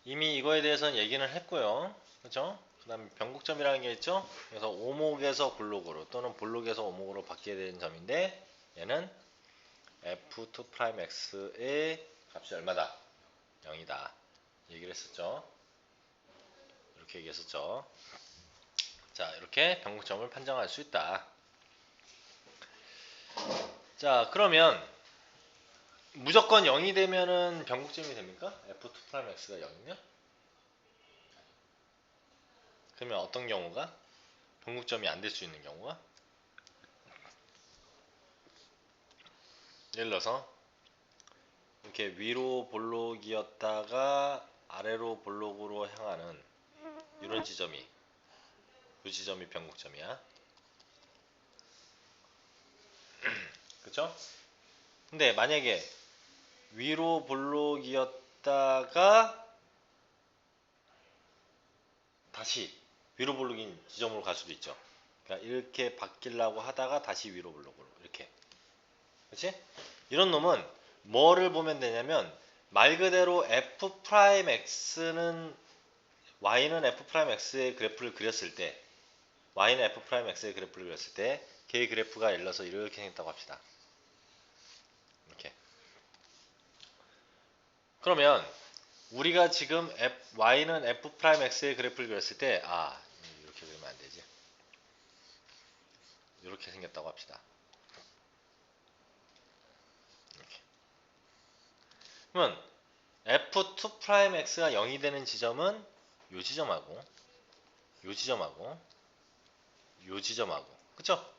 이미 이거에 대해서는 얘기는 했고요. 그죠? 그 다음에 변곡점이라는 게 있죠? 그래서 오목에서 블록으로 또는 블록에서 오목으로 바뀌게 되는 점인데 얘는 f2'x의 값이 얼마다? 0이다. 얘기를 했었죠. 이렇게 얘기했었죠. 자, 이렇게 변곡점을 판정할 수 있다. 자, 그러면 무조건 0이 되면은 변곡점이 됩니까? f2'x가 0이면? 그러면 어떤 경우가? 변곡점이 안 될 수 있는 경우가? 예를 들어서 이렇게 위로 볼록이었다가 아래로 볼록으로 향하는 이런 지점이 이 지점이 변곡점이야. 그쵸? 근데 만약에 위로 볼록이었다가 다시 위로 볼록인 지점으로 갈 수도 있죠. 그러니까 이렇게 바뀌려고 하다가 다시 위로 볼록으로 이렇게. 그치? 이런 놈은 뭐를 보면 되냐면 말 그대로 f'x는 y는 f'x의 그래프를 그렸을 때 y는 f'x의 그래프를 그렸을 때 걔의 그래프가 예를 들어서 이렇게 생겼다고 합시다. 이렇게. 그러면 우리가 지금 y는 f'x의 그래프를 그렸을 때 이렇게 그리면 안 되지. 이렇게 생겼다고 합시다. 이렇게. 그러면 f2'x가 0이 되는 지점은 요 지점하고 요 지점하고 요 지점하고 그쵸?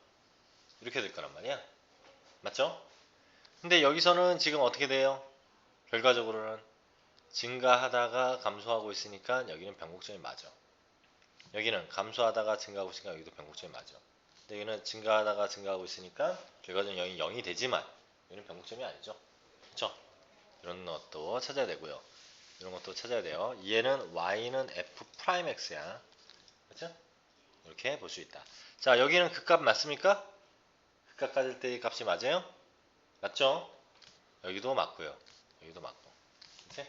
이렇게 될 거란 말이야. 맞죠? 근데 여기서는 지금 어떻게 돼요? 결과적으로는 증가하다가 감소하고 있으니까 여기는 변곡점이 맞아. 여기는 감소하다가 증가하고 있으니까 여기도 변곡점이 맞아. 근데 여기는 증가하다가 증가하고 있으니까 결과적으로 여기 0이 되지만 여기는 변곡점이 아니죠. 그쵸? 이런 것도 찾아야 되고요. 이런 것도 찾아야 돼요. 얘는 y는 f'x야. 그쵸? 이렇게 볼 수 있다. 자, 여기는 극값 맞습니까? 극값 가질 때의 값이 맞아요? 맞죠? 여기도 맞고요. 여기도 맞고. 오케이?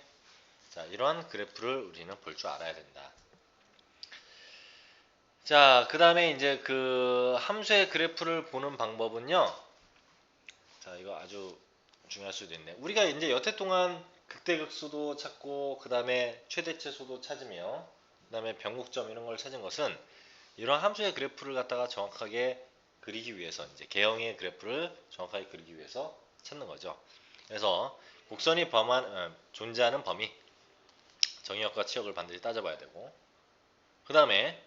자, 이런 그래프를 우리는 볼 줄 알아야 된다. 자, 그 다음에 이제 그 함수의 그래프를 보는 방법은요. 자, 이거 아주 중요할 수도 있네. 우리가 이제 여태 동안 극대극소도 찾고, 그 다음에 최대치수도 찾으며, 그 다음에 변곡점 이런 걸 찾은 것은 이런 함수의 그래프를 갖다가 정확하게 그리기 위해서, 이제 개형의 그래프를 정확하게 그리기 위해서 찾는 거죠. 그래서 곡선이 존재하는 범위, 정의역과 치역을 반드시 따져봐야 되고, 그 다음에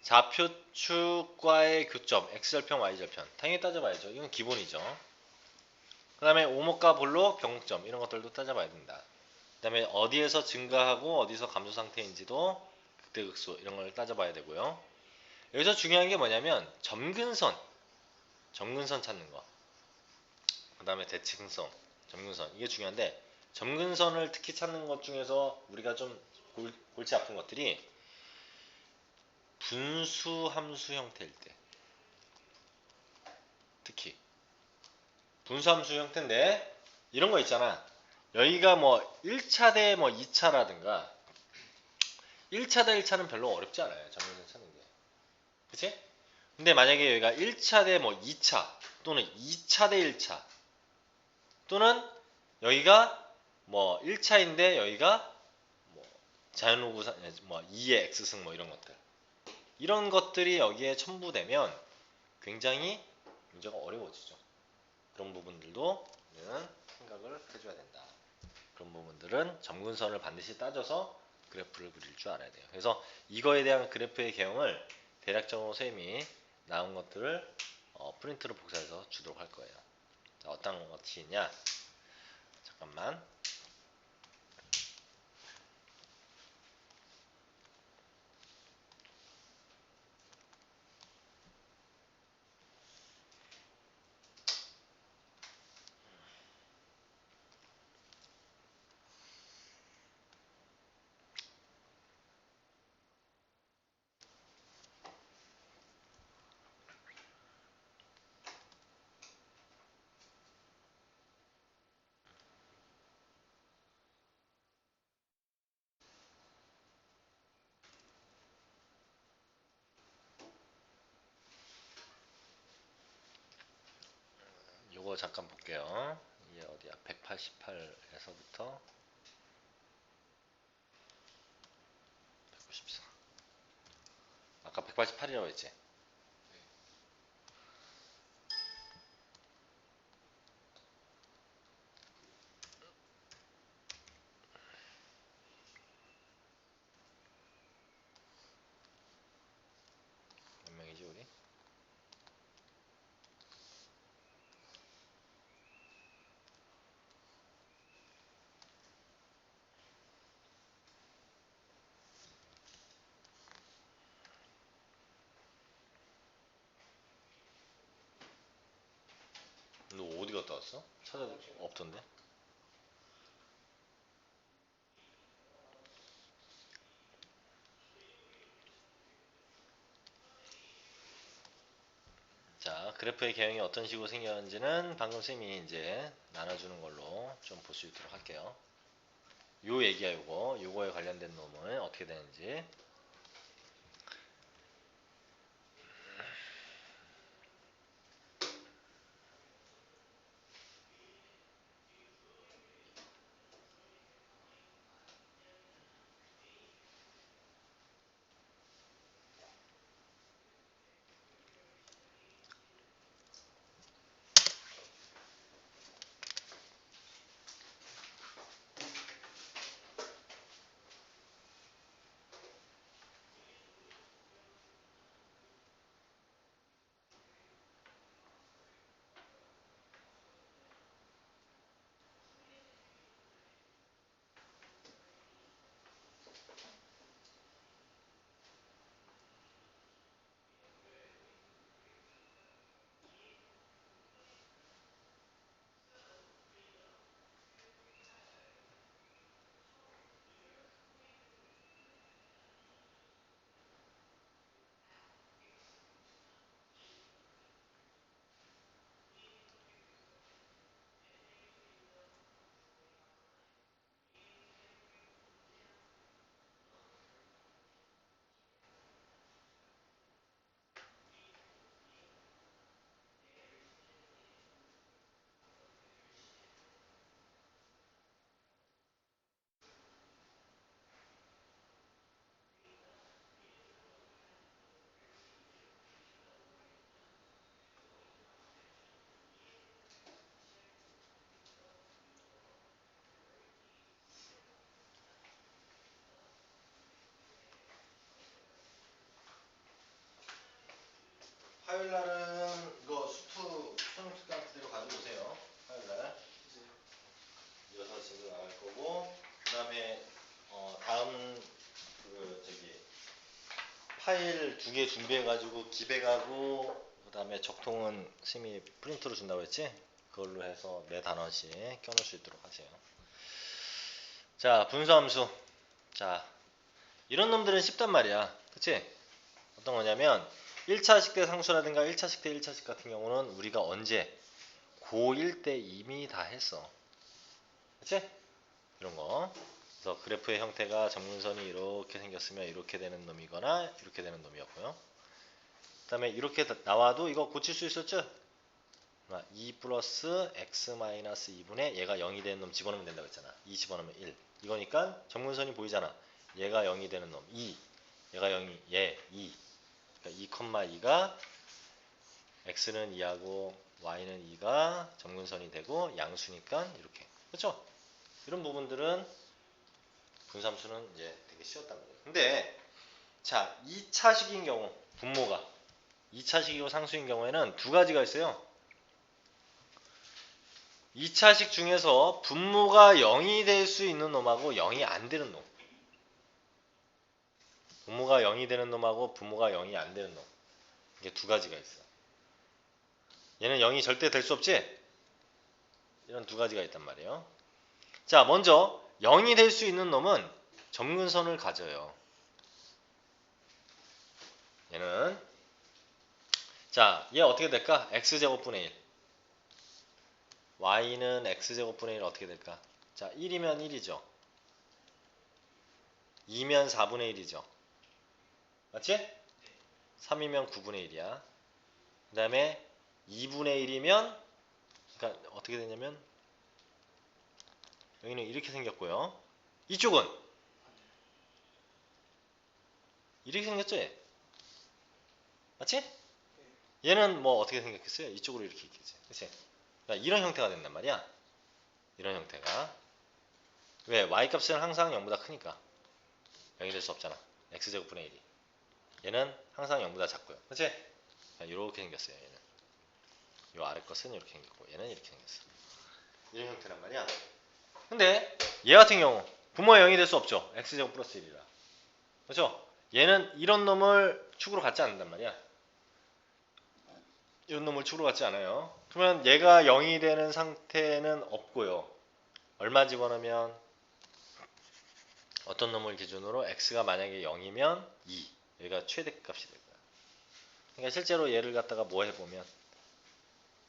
좌표축과의 교점, x절편, y절편 당연히 따져봐야죠. 이건 기본이죠. 그 다음에 오목과 볼록, 변곡점 이런 것들도 따져봐야 된다. 그 다음에 어디에서 증가하고 어디서 감소 상태인지도 극대극소 이런 걸 따져봐야 되고요. 여기서 중요한 게 뭐냐면 점근선 찾는 거. 그 다음에 대칭성, 점근선 이게 중요한데 점근선을 특히 찾는 것 중에서 우리가 좀 골치 아픈 것들이 분수함수 형태일 때 특히 분수함수 형태인데 이런 거 있잖아. 여기가 뭐 1차 대 뭐 2차라든가 1차 대 1차는 별로 어렵지 않아요. 점근선 찾는 게. 그치? 근데 만약에 여기가 1차 대 뭐 2차 또는 2차 대 1차 또는 여기가 뭐 1차인데 여기가 뭐 자연호구상 뭐 2의 x승 뭐 이런 것들 이런 것들이 여기에 첨부되면 굉장히 문제가 어려워지죠. 그런 부분들도 우리는 생각을 해줘야 된다. 그런 부분들은 점근선을 반드시 따져서 그래프를 그릴 줄 알아야 돼요. 그래서 이거에 대한 그래프의 개형을 대략적으로 쌤이 나온 것들을 프린트로 복사해서 주도록 할 거예요. 자, 어떤 것이 있냐? 잠깐만. 요거 잠깐 볼게요. 이게 어디야? 188에서부터 194. 아까 188이라고 했지? 몇 명이지 우리? 너 어디 갔다 왔어? 찾아 없던데? 자, 그래프의 개형이 어떤 식으로 생겼는지는 방금 쌤이 이제 나눠주는 걸로 좀 볼 수 있도록 할게요. 요 얘기야, 요거에 관련된 놈은 어떻게 되는지. 화요일 날은 이거 수능 특강 그대로 가지고 오세요. 화요일 날. 이어서 지금 나갈 거고, 그 다음에 다음 파일 2개 준비해가지고 기백하고, 그 다음에 적통은 쌤이 프린트로 준다고 했지? 그걸로 해서 매 단원씩 껴놓을 수 있도록 하세요. 자, 분수함수. 자, 이런 놈들은 쉽단 말이야. 그치? 어떤 거냐면 1차식 대 상수라든가 1차식 대 1차식 같은 경우는 우리가 언제 고1 때 이미 다 했어. 그치? 이런 거. 그래서 그래프의 형태가 점근선이 이렇게 생겼으면 이렇게 되는 놈이거나 이렇게 되는 놈이었고요. 그 다음에 이렇게 나와도 이거 고칠 수 있었죠? 2 플러스 x 마이너스 2분의 얘가 0이 되는 놈 집어넣으면 된다고 했잖아. 2 집어넣으면 1. 이거니까 점근선이 보이잖아. 얘가 0이 되는 놈 2. 얘가 0이 얘 2. 그러니까 2,2가 x는 2하고 y는 2가 점근선이 되고 양수니까 이렇게. 그렇죠? 이런 부분들은 분삼수는 이제 되게 쉬웠단 말이에요. 근데 자, 2차식인 경우 분모가 2차식이고 상수인 경우에는 두 가지가 있어요. 2차식 중에서 분모가 0이 될 수 있는 놈하고 0이 안 되는 놈. 분모가 0이 되는 놈하고 분모가 0이 안 되는 놈. 이게 두 가지가 있어. 얘는 0이 절대 될 수 없지? 이런 두 가지가 있단 말이에요. 자, 먼저 0이 될 수 있는 놈은 점근선을 가져요. 얘는 자, 얘 어떻게 될까? x제곱분의 1. y는 x제곱분의 1 어떻게 될까? 자, 1이면 1이죠. 2면 4분의 1이죠. 맞지? 3이면 9분의 1이야. 그 다음에 2분의 1이면 그러니까 어떻게 되냐면 여기는 이렇게 생겼고요. 이쪽은 이렇게 생겼죠? 얘? 맞지? 얘는 뭐 어떻게 생겼겠어요? 이쪽으로 이렇게 있겠지. 그치? 그러니까 이런 형태가 된단 말이야. 이런 형태가. 왜? y값은 항상 0보다 크니까 0이 될 수 없잖아. x제곱분의 1이. 얘는 항상 0보다 작고요. 그치? 이렇게 생겼어요. 얘는. 요 아래 것은 이렇게 생겼고 얘는 이렇게 생겼어. 이런 형태란 말이야. 근데 얘 같은 경우 분모가 0이 될 수 없죠. x제곱 플러스 1이라. 그렇죠? 얘는 이런 놈을 축으로 갖지 않는단 말이야. 이런 놈을 축으로 갖지 않아요. 그러면 얘가 0이 되는 상태는 없고요. 얼마 집어넣으면 어떤 놈을 기준으로 x가 만약에 0이면 2. 여기가 최대값이 될 거야. 그러니까 실제로 얘를 갖다가 뭐 해보면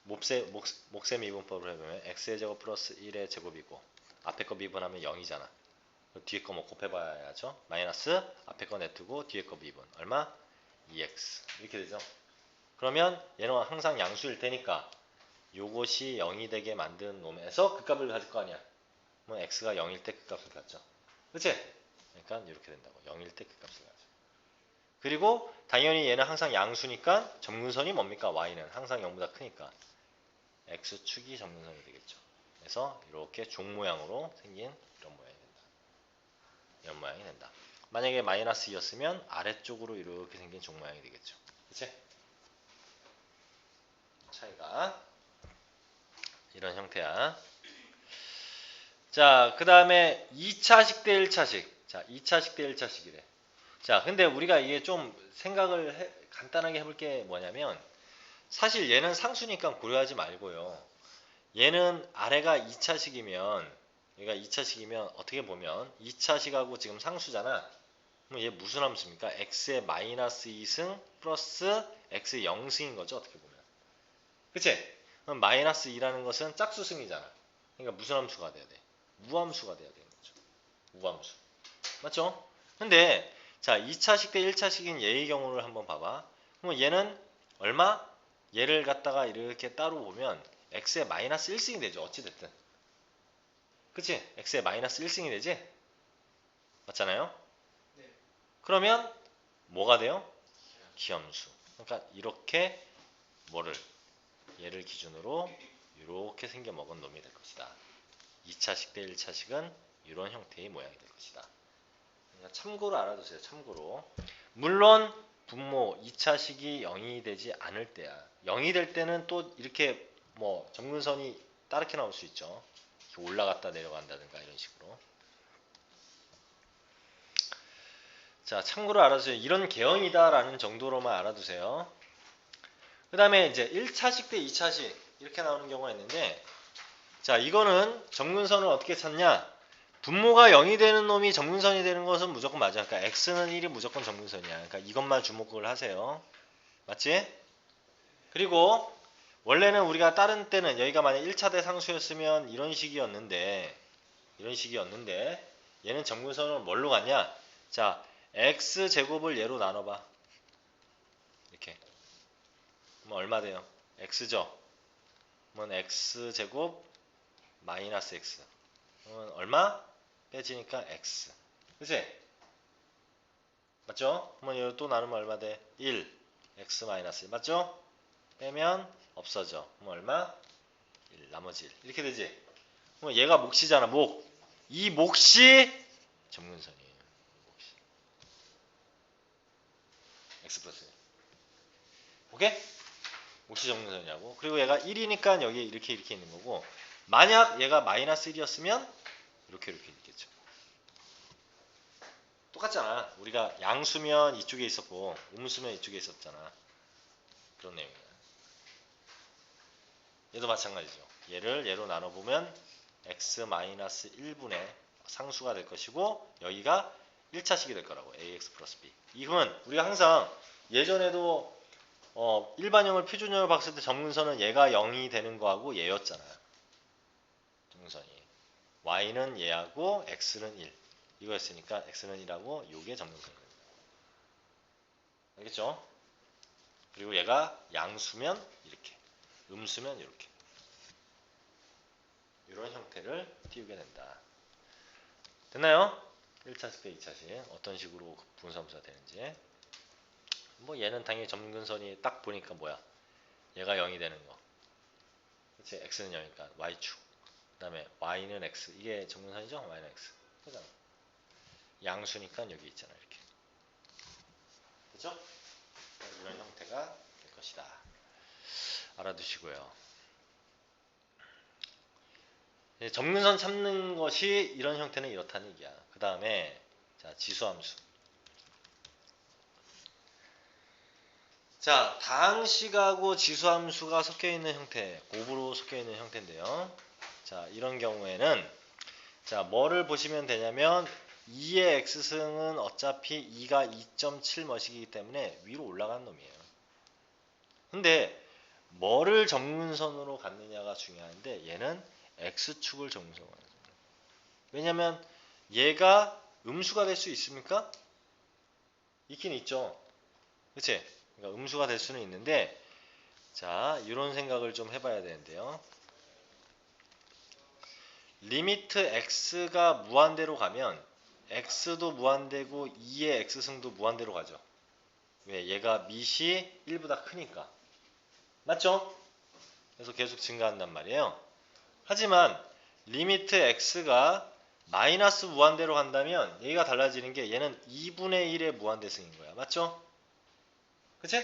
목셈 미분법으로 해보면 x의 제곱 플러스 1의 제곱이고 앞에 거 미분하면 0이잖아. 뒤에 거 뭐 곱해봐야죠. 마이너스 앞에 거 네트고 뒤에 거 미분 얼마? 2x 이렇게 되죠. 그러면 얘는 항상 양수일 테니까 요것이 0이 되게 만든 놈에서 그 값을 가질 거 아니야. 뭐 x가 0일 때 그 값을 갖죠. 그치? 그러니까 이렇게 된다고. 0일 때 그 값을 가죠. 그리고 당연히 얘는 항상 양수니까 점근선이 뭡니까? y는 항상 0보다 크니까 x축이 점근선이 되겠죠. 그래서 이렇게 종 모양으로 생긴 이런 모양이 된다. 이런 모양이 된다. 만약에 마이너스 2였으면 아래쪽으로 이렇게 생긴 종 모양이 되겠죠. 그치? 차이가 이런 형태야. 자, 그 다음에 2차식 대 1차식. 자, 2차식 대 1차식이래. 자, 근데 우리가 이게 좀 생각을 간단하게 해볼 게 뭐냐면 사실 얘는 상수니까 고려하지 말고요. 얘는 아래가 2차식이면 얘가 2차식이면 어떻게 보면 2차식하고 지금 상수잖아. 그럼 얘 무슨 함수입니까? x의 마이너스 2승 플러스 x의 0승인 거죠. 어떻게 보면. 그치? 그럼 마이너스 2라는 것은 짝수승이잖아. 그러니까 무슨 함수가 돼야 돼? 무함수가 돼야 되는 거죠. 무함수. 맞죠? 근데 자 2차식 대 1차식인 얘의 경우를 한번 봐봐. 그럼 얘는 얼마? 얘를 갖다가 이렇게 따로 보면 x의 마이너스 1승이 되죠. 어찌됐든. 그치? x의 마이너스 1승이 되지? 맞잖아요? 네. 그러면 뭐가 돼요? 기함수. 그러니까 이렇게 뭐를 얘를 기준으로 이렇게 생겨 먹은 놈이 될 것이다. 2차식 대 1차식은 이런 형태의 모양이 될 것이다. 그러니까 참고로 알아두세요. 참고로. 물론 분모 2차식이 0이 되지 않을 때야. 0이 될 때는 또 이렇게 뭐 점근선이 따르게 나올 수 있죠. 이렇게 올라갔다 내려간다든가 이런 식으로. 자, 참고로 알아두세요. 이런 개형이다라는 정도로만 알아두세요. 그 다음에 이제 1차식 대 2차식 이렇게 나오는 경우가 있는데 자, 이거는 점근선을 어떻게 찾냐? 분모가 0이 되는 놈이 점근선이 되는 것은 무조건 맞아. 그러니까 x는 1이 무조건 점근선이야. 그러니까 이것만 주목을 하세요. 맞지? 그리고 원래는 우리가 다른 때는 여기가 만약 1차 대 상수였으면 이런 식이었는데 얘는 점근선을 뭘로 갔냐? 자, x제곱을 얘로 나눠봐. 이렇게. 그럼 얼마 돼요? x죠? 그러면 x제곱 마이너스 x. 그러면 얼마? 빼지니까 x. 그치? 맞죠? 그러면 이거 또 나누면 얼마 돼? 1. x 마이너스 1. 맞죠? 빼면 없어져. 그럼 얼마? 1. 나머지 1. 이렇게 되지? 그럼 얘가 몫이잖아. 목. 이 몫이 점근선이에요. 몫이. x 플러스 1. 오케이? 몫이 점근선이라고. 그리고 얘가 1이니까 여기 이렇게 있는 거고 만약 얘가 마이너스 1이었으면 이렇게 있겠죠. 똑같잖아. 우리가 양수면 이쪽에 있었고 음수면 이쪽에 있었잖아. 그런 내용이야. 얘도 마찬가지죠. 얘를 얘로 나눠보면 x-1분의 상수가 될 것이고 여기가 1차식이 될 거라고. ax 플러스 b. 이건 우리가 항상 예전에도 일반형을 표준형을 봤을 때 점근선은 얘가 0이 되는 거하고 얘였잖아. 점근선이. y는 얘하고 x는 1. 이거였으니까 x는 1하고 요게 점근선입니다. 알겠죠? 그리고 얘가 양수면 이렇게, 음수면 이렇게. 이런 형태를 띄우게 된다. 됐나요? 1차식 대 2차식 어떤 식으로 분수함수가 되는지. 뭐 얘는 당연히 점근선이 딱 보니까 뭐야? 얘가 0이 되는 거. 그치? x는 0이니까 y축. 그 다음에 y는 x. 이게 점근선이죠? y는 x. 그잖아. 양수니까 여기 있잖아. 이렇게. 그죠? 이런 형태가 될 것이다. 알아두시고요. 점근선 찾는 것이 이런 형태는 이렇다는 얘기야. 그 다음에 자 지수함수. 자 다항식하고 지수함수가 섞여있는 형태, 곱으로 섞여있는 형태인데요. 자 이런 경우에는 자 뭐를 보시면 되냐면 2의 x승은 어차피 2가 2.7 머시기 때문에 위로 올라가는 놈이에요. 근데 뭐를 점근선으로 갖느냐가 중요한데 얘는 x축을 점근선으로 갖는 거예요. 왜냐면 얘가 음수가 될 수 있습니까? 있긴 있죠. 그치? 그러니까 음수가 될 수는 있는데 자 이런 생각을 좀 해봐야 되는데요. 리미트 x가 무한대로 가면 x도 무한대고 2의 x승도 무한대로 가죠. 왜? 얘가 밑이 1보다 크니까. 맞죠? 그래서 계속 증가한단 말이에요. 하지만 리미트 x가 마이너스 무한대로 간다면 얘가 달라지는 게 얘는 2분의 1의 무한대승인 거야. 맞죠? 그치?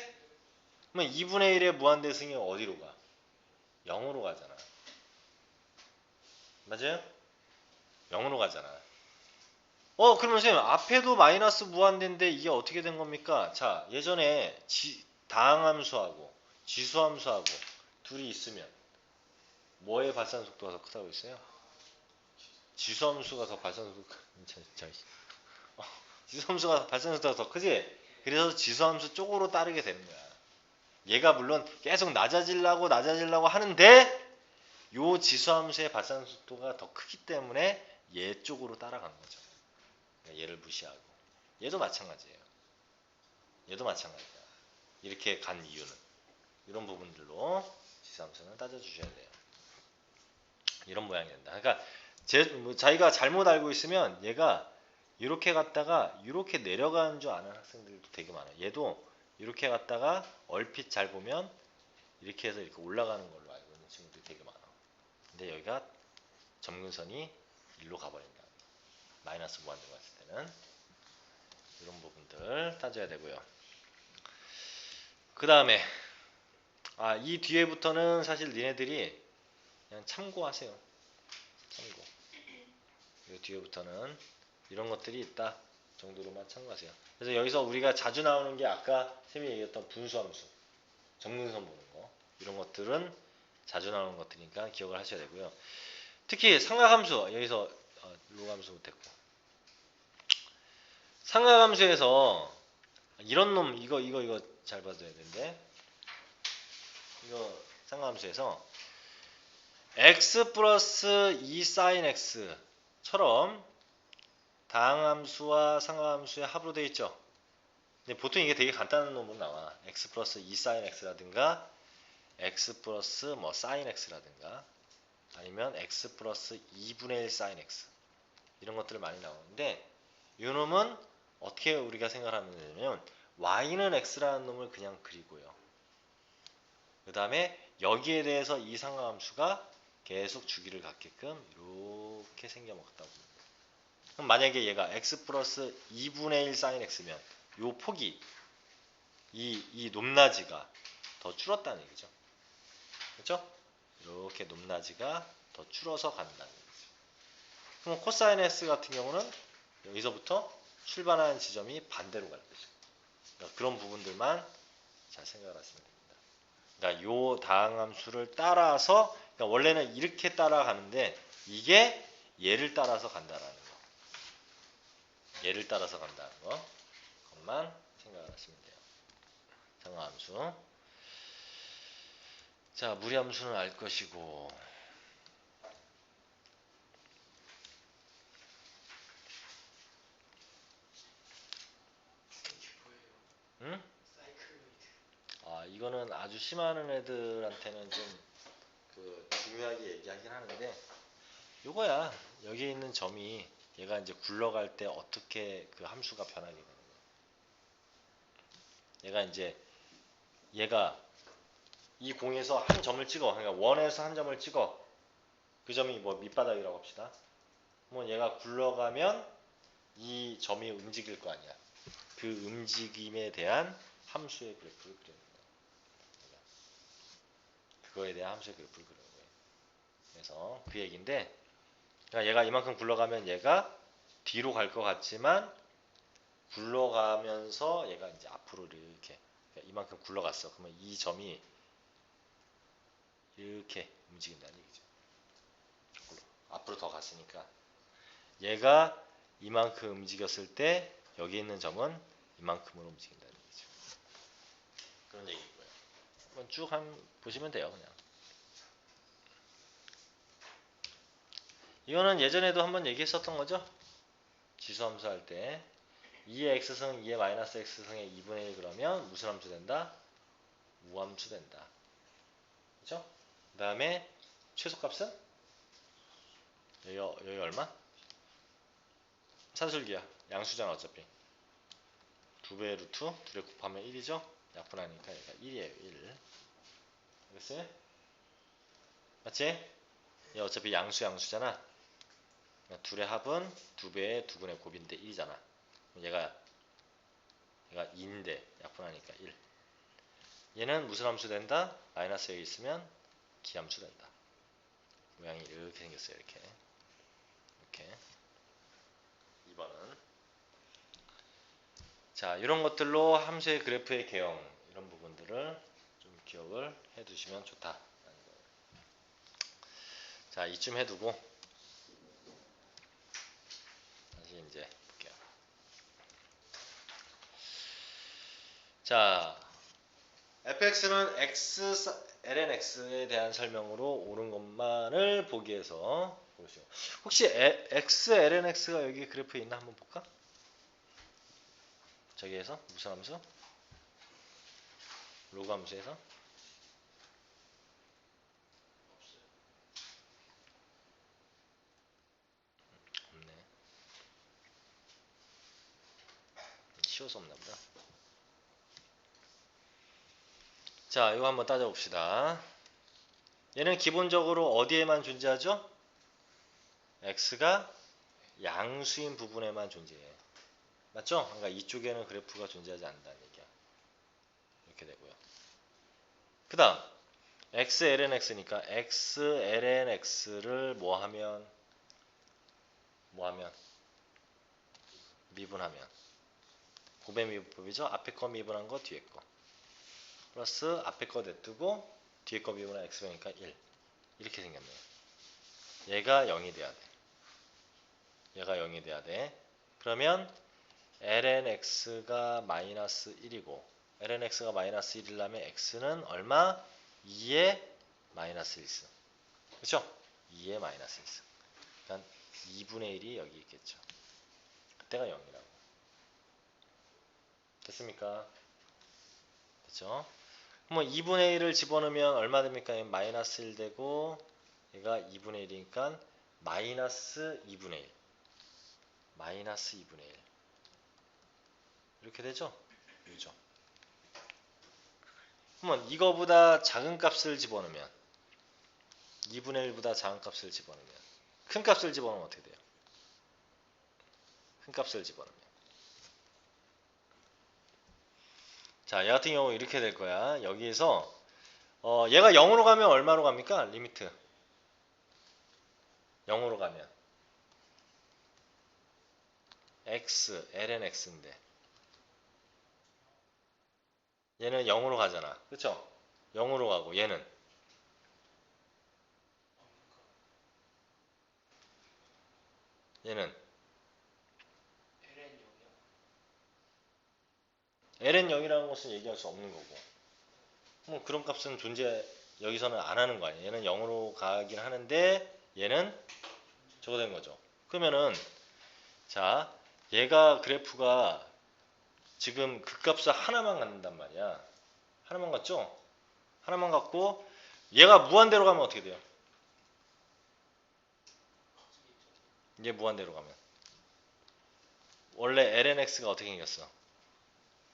그러면 2분의 1의 무한대승이 어디로 가? 0으로 가잖아. 맞아요? 0으로 가잖아. 그러면 선생님 앞에도 마이너스 무한대인데 이게 어떻게 된 겁니까? 자 예전에 다항함수하고 지수함수하고 둘이 있으면 뭐의 발산 속도가 더 크다고 했어요? 지수함수가 더 발산 속도가 지수함수가 발산 속도가 더 크지? 그래서 지수함수 쪽으로 따르게 되는 거야. 얘가 물론 계속 낮아지려고 하는데 요 지수함수의 발산 속도가 더 크기 때문에 얘 쪽으로 따라가는 거죠. 그러니까 얘를 무시하고 얘도 마찬가지예요. 얘도 마찬가지야. 이렇게 간 이유는 이런 부분들로 지수함수는 따져주셔야 돼요. 이런 모양이 된다. 그러니까 자기가 잘못 알고 있으면 얘가 이렇게 갔다가 이렇게 내려가는 줄 아는 학생들도 되게 많아요. 얘도 이렇게 갔다가 얼핏 잘 보면 이렇게 해서 이렇게 올라가는 걸로 알고 있는 친구들이 되게 많아. 근데 여기가 점근선이 일로 가버린다. 마이너스 무한대로 갔을 때는 이런 부분들 따져야 되고요. 그 다음에 이 뒤에부터는 사실 니네들이 그냥 참고하세요. 참고. 이 뒤에부터는 이런 것들이 있다 정도로만 참고하세요. 그래서 여기서 우리가 자주 나오는 게 아까 쌤이 얘기했던 분수함수, 점근선 보는 거 이런 것들은 자주 나오는 것들이니까 기억을 하셔야 되고요. 특히 삼각함수 여기서 로함수 못했고 삼각함수에서 이런 놈 이거 잘 봐줘야 되는데 이거 삼각함수에서 x 플러스 2 sin x처럼 다항함수와 상하함수의 합으로 되어 있죠. 근데 보통 이게 되게 간단한 놈으로 나와. x 플러스 2 sin x라든가 x 플러스 뭐 sin x라든가 아니면 x 플러스 2분의 1 sin x 이런 것들을 많이 나오는데 이 놈은 어떻게 우리가 생각하면 되냐면 y는 x라는 놈을 그냥 그리고요. 그 다음에 여기에 대해서 이 상하함수가 계속 주기를 갖게끔 이렇게 생겨먹었다고. 그럼 만약에 얘가 x 플러스 2분의 1 sin x면 요 폭이 이 높낮이가 더 줄었다는 얘기죠. 그렇죠? 이렇게 높낮이가 더 줄어서 간다는 얘기죠. 그럼 코사인 x 같은 경우는 여기서부터 출발하는 지점이 반대로 갈 것이고 그러니까 그런 부분들만 잘 생각을 하시면 됩니다. 그러니까 요 다항함수를 따라서 그러니까 원래는 이렇게 따라가는데 이게 얘를 따라서 간다라는 거. 얘를 따라서 간다는 거. 그것만 생각을 하시면 돼요. 상하함수. 자, 무리함수는 알 것이고 응? 이거는 아주 심하는 애들한테는 좀 중요하게 얘기하긴 하는데 요거야. 여기에 있는 점이 얘가 이제 굴러갈 때 어떻게 그 함수가 변하게 되는 거야. 얘가 이제 얘가 이 공에서 한 점을 찍어. 그러니까 원에서 한 점을 찍어. 그 점이 뭐 밑바닥이라고 합시다. 뭐 얘가 굴러가면 이 점이 움직일 거 아니야. 그 움직임에 대한 함수의 그래프를 그리는 거야. 그거에 대한 함수의 그래프를 그리는 거예요. 그래서 그 얘기인데, 그러니까 얘가 이만큼 굴러가면 얘가 뒤로 갈 것 같지만 굴러가면서 얘가 이제 앞으로 이렇게 그러니까 이만큼 굴러갔어. 그러면 이 점이 이렇게 움직인다는 얘기죠. 앞으로 더 갔으니까 얘가 이만큼 움직였을 때 여기 있는 점은 이만큼으로 움직인다는 얘기죠. 그런 얘기고요. 한번 쭉 보시면 돼요. 그냥 이거는 예전에도 한번 얘기했었던 거죠. 지수함수 할 때 2의 x승 2의 마이너스 x승의 2분의 1 그러면 무슨 함수 된다? 우함수 된다. 그죠? 그 다음에 최소값은 여기 얼마? 산술기야. 양수잖아 어차피. 2배의 루트 2를 곱하면 1이죠? 약분하니까 얘가 1이에요. 1. 알겠어요? 맞지? 얘 어차피 양수잖아. 그러니까 둘의 합은 2배의 2분의 곱인데 1이잖아. 얘가 2인데 약분하니까 1. 얘는 무슨 함수 된다? 마이너스 여기 있으면 기함수 된다. 모양이 이렇게 생겼어요. 이렇게. 2번은 자, 이런 것들로 함수의 그래프의 개형 이런 부분들을 좀 기억을 해두시면 좋다. 자, 이쯤 해두고 다시 이제 볼게요. 자, fx는 ln x에 대한 설명으로 옳은 것만을 보기 위해서 보시죠. 혹시 x ln x가 여기 그래프에 있나 한번 볼까? 저기에서 무슨 함수? 로그 함수에서 없네. 쉬워서 없나 보다. 자, 이거 한번 따져봅시다. 얘는 기본적으로 어디에만 존재하죠? x가 양수인 부분에만 존재해. 맞죠? 그러니까 이쪽에는 그래프가 존재하지 않는다는 얘기야. 이렇게 되고요. 그 다음 x ln x니까 x ln x를 뭐하면 미분하면 곱의 미분법이죠. 앞에 거 미분한 거 뒤에 거 플러스 앞에 거 냅두고 뒤에 거 미분한 x배니까 1 이렇게 생겼네요. 얘가 0이 돼야 돼. 얘가 0이 돼야 돼. 그러면 ln x가 마이너스 1이고 ln x가 마이너스 1이려면 x는 얼마? 2의 마이너스 1승. 그렇죠? 2의 마이너스 1승. 그러니까 2분의 1이 여기 있겠죠. 그때가 0이라고. 됐습니까? 됐죠? 뭐 2분의 1을 집어넣으면 얼마 됩니까? 마이너스 1 되고 얘가 2분의 1이니까 마이너스 2분의 1. 마이너스 2분의 1. 이렇게 되죠? 그죠? 그러면 이거보다 작은 값을 집어넣으면 2분의 1보다 작은 값을 집어넣으면 큰 값을 집어넣으면 어떻게 돼요? 큰 값을 집어넣으면 자, 얘 같은 경우 이렇게 될 거야. 여기에서 얘가 0으로 가면 얼마로 갑니까? 리미트 0으로 가면 x, ln x인데 얘는 0으로 가잖아. 그쵸? 0으로 가고 얘는 ln 0이라는 것은 얘기할 수 없는 거고 뭐 그런 값은 여기서는 안 하는 거 아니에요. 얘는 0으로 가긴 하는데 얘는 저거 된 거죠. 그러면은 자, 얘가 그래프가 지금 그 값을 하나만 갖는단 말이야. 하나만 갖죠? 하나만 갖고 얘가 무한대로 가면 어떻게 돼요? 이게 무한대로 가면 원래 lnx가 어떻게 생겼어?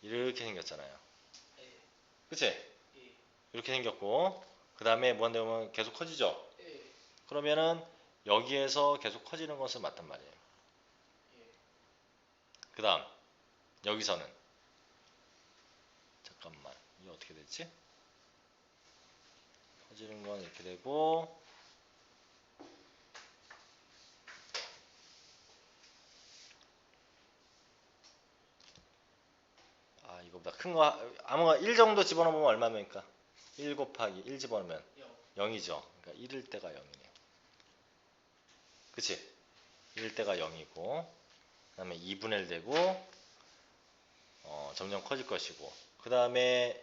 이렇게 생겼잖아요. 예. 그치? 예. 이렇게 생겼고 그 다음에 무한대로 가면 계속 커지죠? 예. 그러면은 여기에서 계속 커지는 것은 맞단 말이에요. 예. 그 다음 여기서는 잠깐만 이게 어떻게 됐지? 커지는 건 이렇게 되고 아 이거보다 큰 거 아무거나 1 정도 집어넣으면 얼마입니까? 1 곱하기 1 집어넣으면 0. 0이죠. 그러니까 1일 때가 0이네요. 그치? 1일 때가 0이고 그 다음에 2분의 1 되고 점점 커질 것이고 그 다음에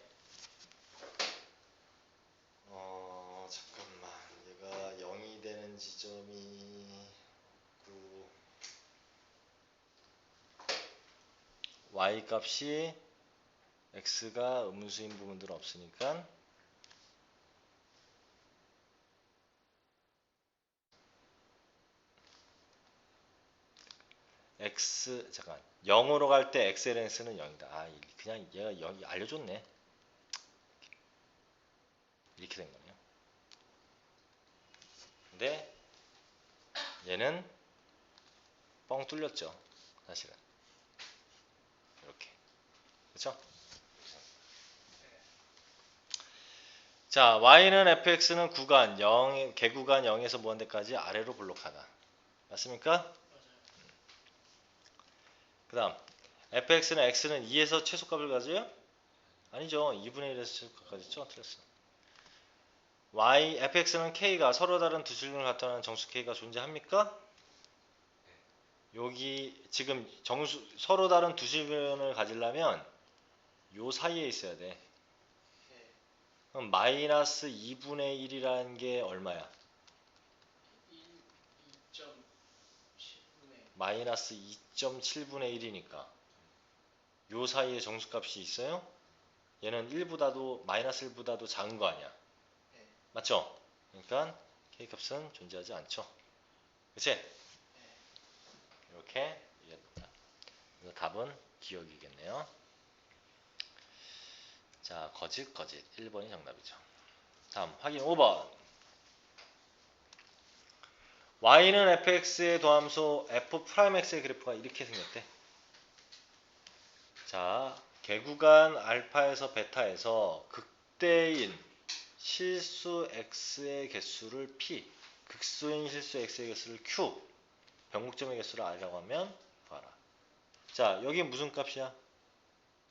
잠깐만 얘가 0이 되는 지점이 9 y 값이 x가 음수인 부분들은 없으니까 x 잠깐 0으로 갈 때 xlnx는 0이다. 아 그냥 얘가 여기 알려줬네. 이렇게 된 거네요. 근데 얘는 뻥 뚫렸죠. 사실은 이렇게 그렇죠? 자 y는 fx는 구간 0 개구간 0에서 무한대까지 아래로 블록하다. 맞습니까? 맞아요. 그 다음 fx는 x는 2에서 최소값을 가져요? 아니죠. 2분의 1에서 최소값 가졌죠? 틀렸어. fx는 k가 서로 다른 두 실근을 나타나는 정수 k가 존재합니까? 여기 지금 정수 서로 다른 두 실근을 가지려면 요 사이에 있어야 돼. 예. 그럼 마이너스 2분의 1이라는 게 얼마야? 2.7분의 마이너스 2.7분의 1이니까 요 사이에 정수값이 있어요? 얘는 1보다도 마이너스 1보다도 작은 거 아니야? 예. 맞죠? 그러니까 k값은 존재하지 않죠. 그치? 예. 이렇게 이해됩니다. 그래서 답은 기억이겠네요. 자, 거짓 1번이 정답이죠. 다음 확인 5번. y는 fx의 도함수 f'x의 그래프가 이렇게 생겼대. 자, 개구간 알파에서 베타에서 극대인 실수 x의 개수를 p, 극소인 실수 x의 개수를 q, 변곡점의 개수를 r이라고 하면 봐라. 자, 여기 무슨 값이야?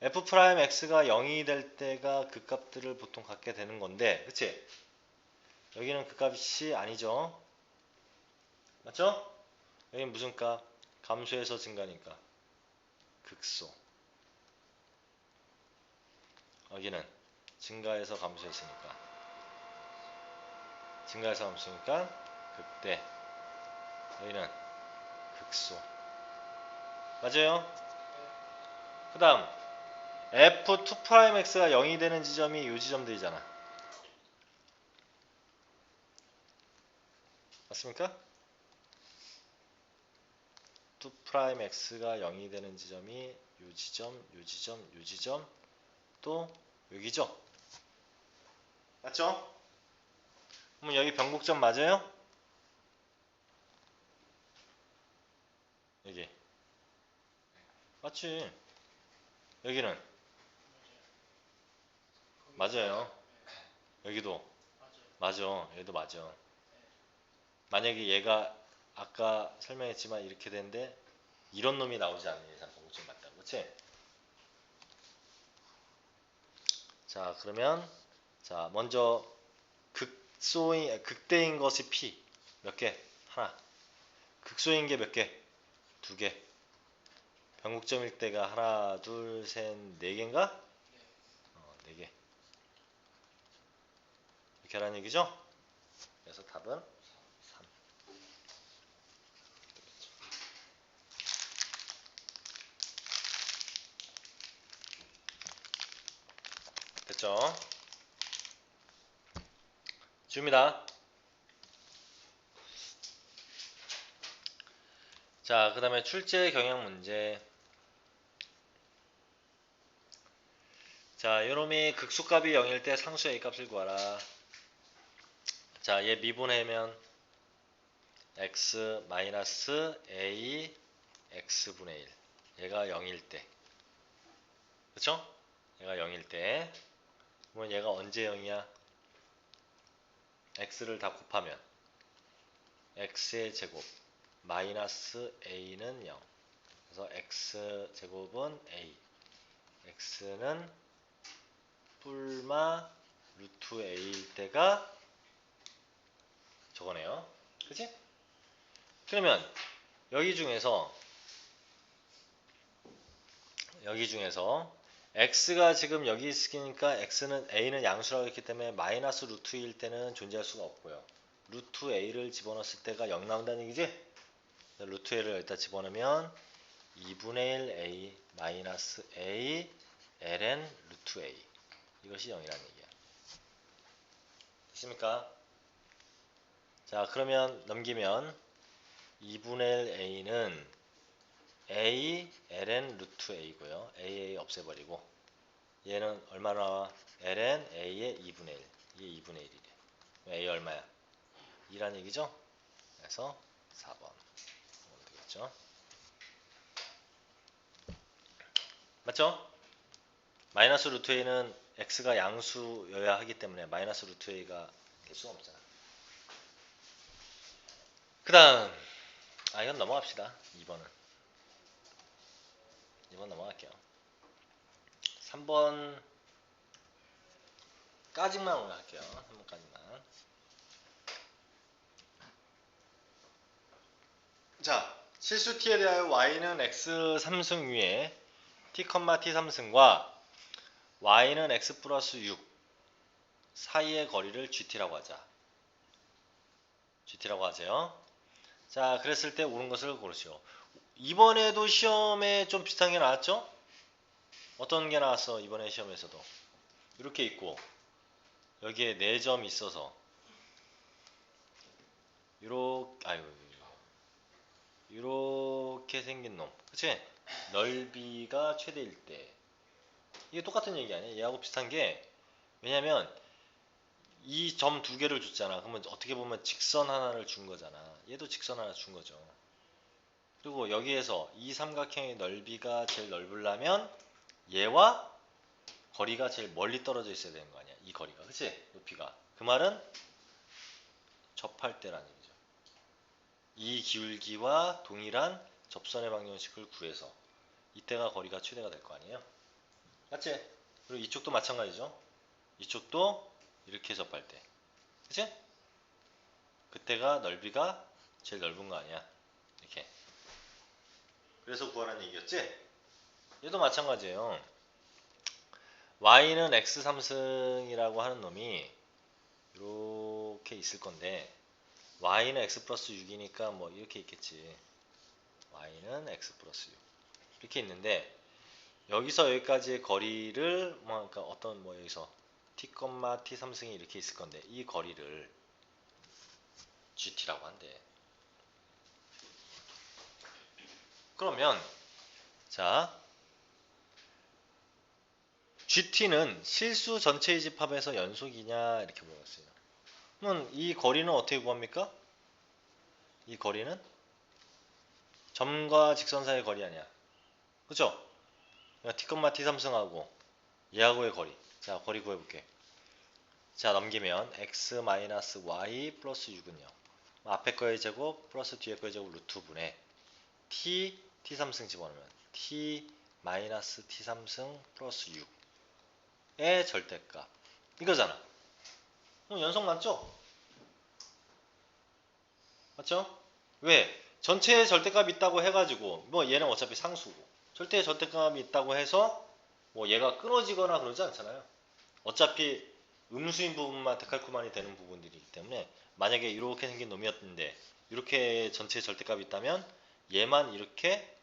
f'x가 0이 될 때가 그 값들을 보통 갖게 되는 건데, 그치? 여기는 그 값이 아니죠? 맞죠? 여기는 무슨 값? 감소해서 증가니까 극소. 여기는 증가해서 감소했으니까 증가해서 감소니까 극대. 여기는 극소. 맞아요? 그 다음 f2'x가 0이 되는 지점이 이 지점들이잖아. 맞습니까? 2'x가 0이 되는 지점이 이 지점, 이 지점, 이 지점, 또 여기죠? 맞죠? 그럼 여기 변곡점 맞아요? 여기 맞지? 여기는 맞아요. 여기도 맞아. 얘도 맞아. 만약에 얘가 아까 설명했지만 이렇게 되는데 이런 놈이 나오지 않는 이상 변곡점 맞다고. 그치? 자 그러면 자 먼저 극대인 것이 P 몇 개? 하나. 극소인 게 몇 개? 두 개. 변곡점일 때가 하나, 둘, 셋, 네 개인가? 네 개. 이렇게 하라는 얘기죠? 그래서 답은 3. 됐죠? 줍니다. 자, 그 다음에 출제 경향 문제. 자, 요놈이 극수값이 0일 때 상수 A 값을 구하라. 자, 얘 미분하면 x 마이너스 a x분의 1. 얘가 0일 때. 그쵸? 얘가 0일 때. 그러면 얘가 언제 0이야? x를 다 곱하면 x의 제곱 마이너스 a는 0. 그래서 x 제곱은 a. x는 뿔마 루트 a일 때가 저거네요. 그치? 그러면 여기 중에서 x가 지금 여기 있으니까 x는 a는 양수라고 했기 때문에 마이너스 루트 2일 때는 존재할 수가 없고요. 루트 a를 집어넣었을 때가 0 나온다는 얘기지? 루트 a를 여기다 집어넣으면 2분의 1 a 마이너스 a ln 루트 a 이것이 0이라는 얘기야. 됐습니까? 자, 그러면 넘기면 2분의 1 a는 a ln 루트 a고요. a 없애버리고 얘는 얼마 나와? ln a의 2분의 1. 이게 2분의 1이래. a 얼마야? 2라는 얘기죠? 그래서 4번 되겠죠? 맞죠? 마이너스 루트 a는 x가 양수여야 하기 때문에 마이너스 루트 a가 될 수가 없잖아. 그 다음 이건 넘어갑시다. 2번은 2번 넘어갈게요. 3번까지만 올라갈게요. 3번까지만. 자, 실수 t에 대하여 y는 x 3승 위에 t, t 3승과 y는 x 플러스 6 사이의 거리를 gt라고 하자. gt라고 하세요. 자, 그랬을 때 옳은 것을 고르시오. 이번에도 시험에 좀 비슷한 게 나왔죠? 어떤 게 나왔어? 이번에 시험에서도 이렇게 있고 여기에 4점 있어서 이렇게 생긴 놈, 그치? 넓이가 최대일 때 이게 똑같은 얘기 아니야? 얘하고 비슷한 게 왜냐면 이 점 2개를 줬잖아. 그러면 어떻게 보면 직선 하나를 준 거잖아. 얘도 직선 하나 준 거죠. 그리고 여기에서 이 삼각형의 넓이가 제일 넓으려면 얘와 거리가 제일 멀리 떨어져 있어야 되는 거 아니야. 이 거리가, 그치? 높이가. 그 말은 접할 때라는 얘기죠. 이 기울기와 동일한 접선의 방정식을 구해서 이때가 거리가 최대가 될 거 아니에요. 맞지? 그리고 이쪽도 마찬가지죠. 이쪽도 이렇게 접할 때, 그치? 그때가 넓이가 제일 넓은 거 아니야. 이렇게. 그래서 구하라는 얘기였지? 얘도 마찬가지예요. y는 x 3승이라고 하는 놈이 이렇게 있을 건데 y는 x 플러스 6이니까 뭐 이렇게 있겠지. y는 x 플러스 6 이렇게 있는데 여기서 여기까지의 거리를 그러니까 어떤 여기서 t, t 3승이 이렇게 있을 건데 이 거리를 gt라고 한대. 그러면 자 gt는 실수 전체의 집합에서 연속이냐 이렇게 물어봤어요. 그러면 이 거리는 어떻게 구합니까? 이 거리는 점과 직선 사이의 거리 아니야. 그죠? t, t 3승하고 얘하고의 거리. 자, 거리 구해볼게. 자, 넘기면 x-y 플러스 6은요. 앞에 거의 제곱 플러스 뒤에 거의 제곱 루트 분의 t, t 3승 집어넣으면 t 마이너스 t 3승 플러스 6의 절대값. 이거잖아. 연속 맞죠? 맞죠? 왜? 전체의 절대값이 있다고 해가지고 뭐 얘는 어차피 상수고 절대의 절대값이 있다고 해서 뭐 얘가 끊어지거나 그러지 않잖아요. 어차피 음수인 부분만 데칼코마니 되는 부분들이기 때문에 만약에 이렇게 생긴 놈이었는데 이렇게 전체의 절대값이 있다면 얘만 이렇게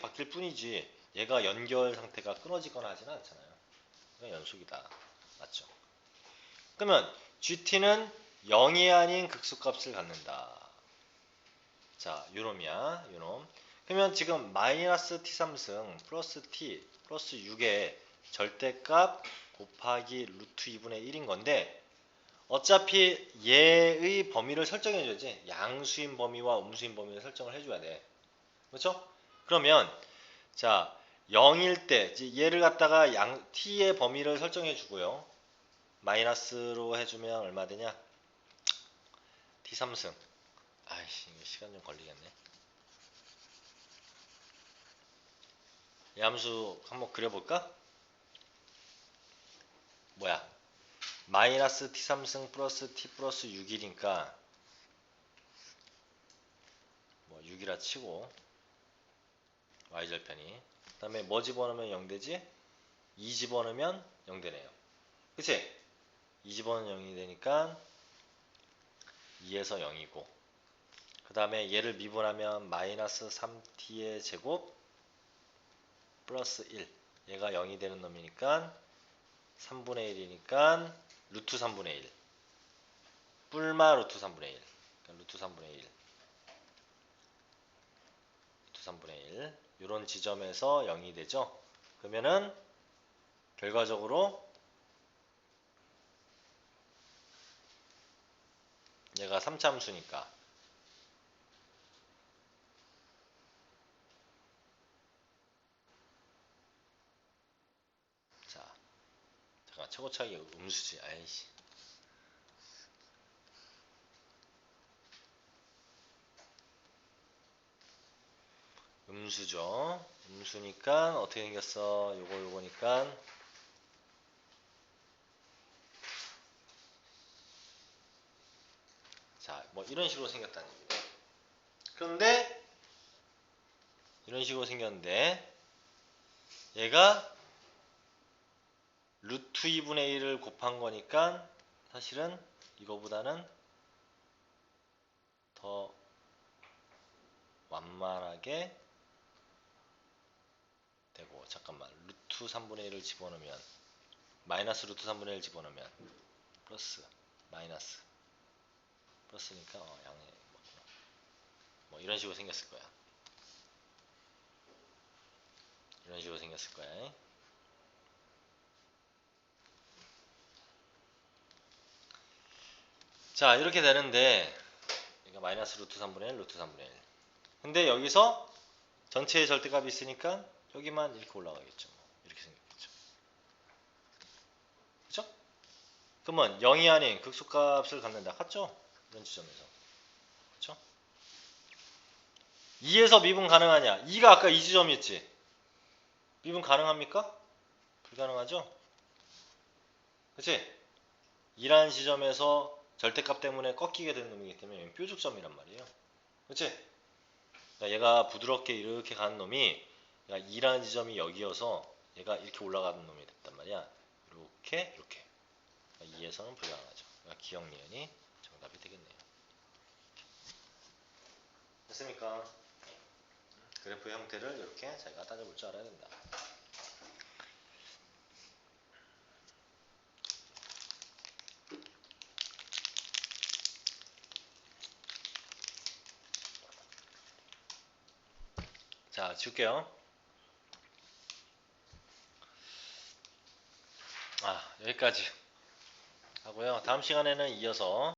바뀔 뿐이지 얘가 연결 상태가 끊어지거나 하지는 않잖아요. 그러니까 연속이다. 맞죠? 그러면 GT는 0이 아닌 극수값을 갖는다. 자, 요놈이야. 요놈. 그러면 지금 마이너스 t3승 플러스 t 플러스 6의 절대값 곱하기 루트 2분의 1인 건데 어차피 얘의 범위를 설정해줘야지. 양수인 범위와 음수인 범위를 설정을 해줘야 돼. 그렇죠? 그러면 자 0일 때 얘를 갖다가 t의 범위를 설정해 주고요. 마이너스로 해주면 얼마 되냐? t3승. 아이씨 이거 시간 좀 걸리겠네. 이 함수 한번 그려볼까? 뭐야? 마이너스 t3승 플러스 t 플러스 6이니까 뭐 6이라 치고 y절편이 그 다음에 뭐 집어넣으면 0 되지? 2 집어넣으면 0 되네요. 그치? 2 집어넣으면 0이 되니까 2에서 0이고 그 다음에 얘를 미분하면 마이너스 3t의 제곱 플러스 1 얘가 0이 되는 놈이니까 3분의 1이니까 루트 3분의 1 뿔마 루트 3분의 1 그러니까 루트 3분의 1 루트 3분의 1 이런 지점에서 0이 되죠. 그러면은 결과적으로 얘가 3차 함수니까 자 잠깐 최고차기 음수지 아이씨 음수죠. 음수니까 어떻게 생겼어? 요거니까 자, 뭐 이런 식으로 생겼다는 얘기죠. 그런데 이런 식으로 생겼는데 얘가 루트 2분의 1을 곱한 거니까 사실은 이거보다는 더 완만하게 되고 잠깐만 루트 3분의 1을 집어넣으면 마이너스 루트 3분의 1 집어넣으면 플러스 마이너스 플러스니까 양해 뭐 이런 식으로 생겼을 거야. 이런 식으로 생겼을 거야. 자 이렇게 되는데 그러니까 마이너스 루트 3분의 1 루트 3분의 1 근데 여기서 전체의 절대값이 있으니까 여기만 이렇게 올라가겠죠. 이렇게 생겼겠죠. 그쵸? 그러면 0이 아닌 극소값을 갖는다. 같죠? 이런 지점에서. 그쵸? 2에서 미분 가능하냐? 2가 아까 이 지점이었지? 미분 가능합니까? 불가능하죠? 그치? 2라는 지점에서 절대값 때문에 꺾이게 된 놈이기 때문에 뾰족점이란 말이에요. 그치? 그러니까 얘가 부드럽게 이렇게 가는 놈이 2라는 지점이 여기여서 얘가 이렇게 올라가는 놈이 됐단 말이야. 이렇게 이렇게 2에서는 불가능하죠. 그러니까 기억 니은이 정답이 되겠네요. 됐습니까? 그래프 형태를 이렇게 자기가 따져볼 줄 알아야 된다. 자, 지울게요. 여기까지 하고요. 다음 시간에는 이어서